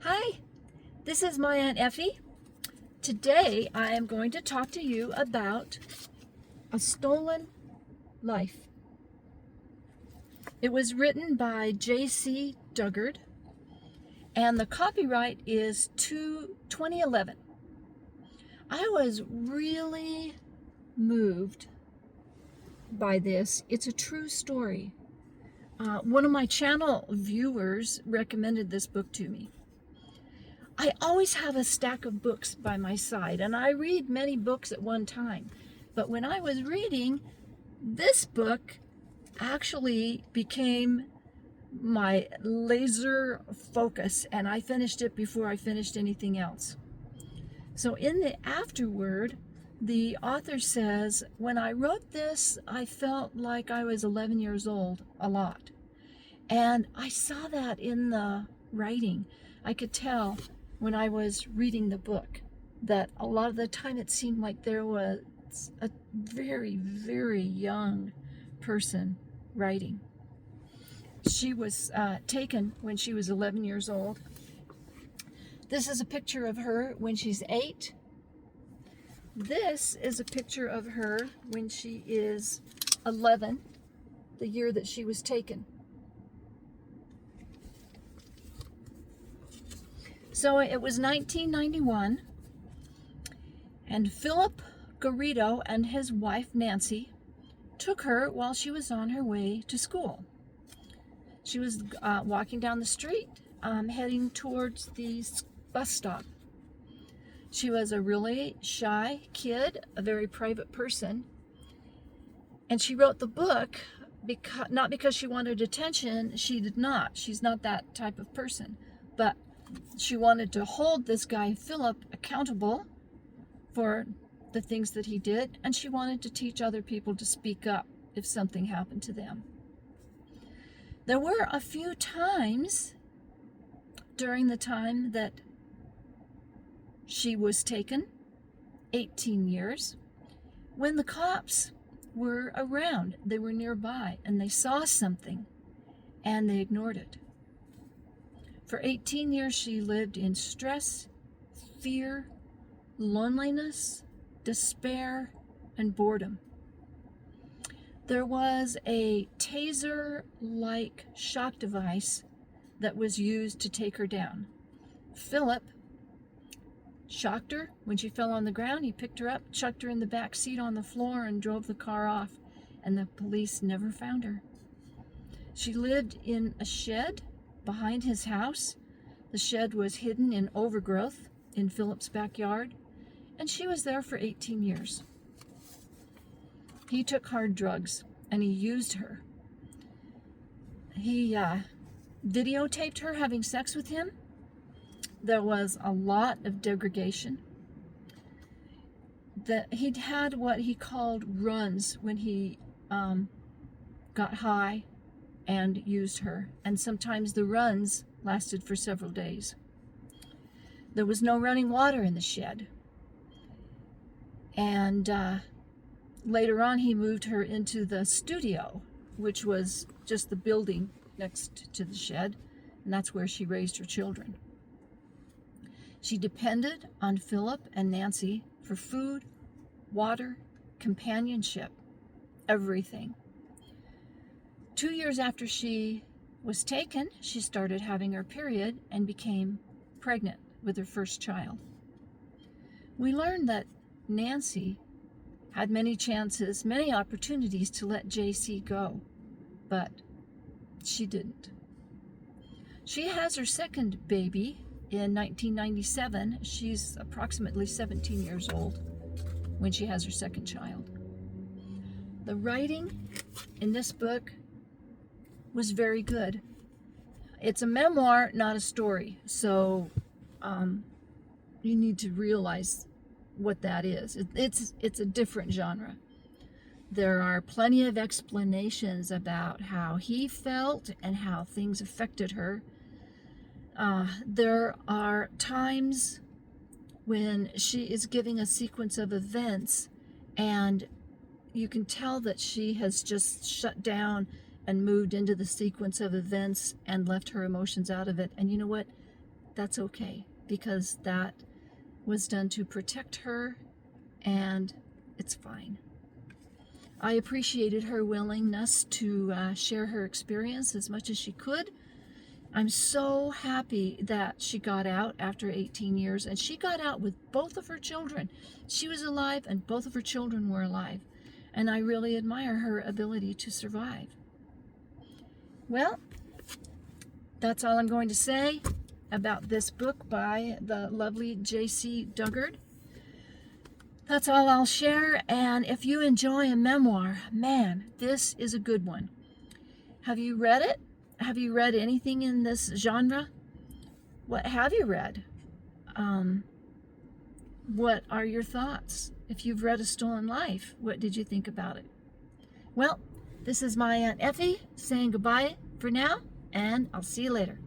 Hi, this is my Aunt Effie. Today I am going to talk to you about A Stolen Life. It was written by Jaycee Dugard and the copyright is 2011. I was really moved by this. It's a true story. One of my channel viewers recommended this book to me. I always have a stack of books by my side, and I read many books at one time. But when I was reading, this book actually became my laser focus, and I finished it before I finished anything else. So in the afterword, the author says, when I wrote this, I felt like I was 11 years old a lot. And I saw that in the writing. I could tell when I was reading the book that a lot of the time it seemed like there was a very, very young person writing. She was taken when she was 11 years old. This is a picture of her when she's 8. This is a picture of her when she is 11, the year that she was taken. So it was 1991, and Philip Garrido and his wife Nancy took her while she was on her way to school. She was walking down the street, heading towards the bus stop. She was a really shy kid, a very private person, and she wrote the book not because she wanted attention. She did not. She's not that type of person, but she wanted to hold this guy, Philip, accountable for the things that he did, and she wanted to teach other people to speak up if something happened to them. There were a few times during the time that she was taken, 18 years, when the cops were around. They were nearby, and they saw something, and they ignored it. For 18 years, she lived in stress, fear, loneliness, despair, and boredom. There was a taser-like shock device that was used to take her down. Philip shocked her when she fell on the ground. He picked her up, chucked her in the back seat on the floor, and drove the car off, and the police never found her. She lived in a shed behind his house. The shed was hidden in overgrowth in Philip's backyard, and she was there for 18 years. He took hard drugs, and he used her. He videotaped her having sex with him. There was a lot of degradation. He'd had what he called runs when he got high and used her, and sometimes the runs lasted for several days. There was no running water in the shed, and later on he moved her into the studio, which was just the building next to the shed, and that's where she raised her children. She depended on Philip and Nancy for food, water, companionship, everything. 2 years after she was taken, she started having her period and became pregnant with her first child. We learned that Nancy had many chances, many opportunities to let Jaycee go, but she didn't. She has her second baby in 1997. She's approximately 17 years old when she has her second child. The writing in this book was very good. It's a memoir, not a story, so you need to realize what that is. It's a different genre. There are plenty of explanations about how he felt and how things affected her. There are times when she is giving a sequence of events, and you can tell that she has just shut down and moved into the sequence of events and left her emotions out of it. And you know what? that's okay, because that was done to protect her, and it's fine. I appreciated her willingness to share her experience as much as she could. I'm so happy that she got out after 18 years, and she got out with both of her children. She was alive, and both of her children were alive, and I really admire her ability to survive. Well, that's all I'm going to say about this book by the lovely Jaycee Dugard. That's all I'll share, and if you enjoy a memoir, man, this is a good one. Have you read it? Have you read anything in this genre? What have you read? What are your thoughts? If you've read A Stolen Life, what did you think about it? Well, this is my Aunt Effie saying goodbye for now, and I'll see you later.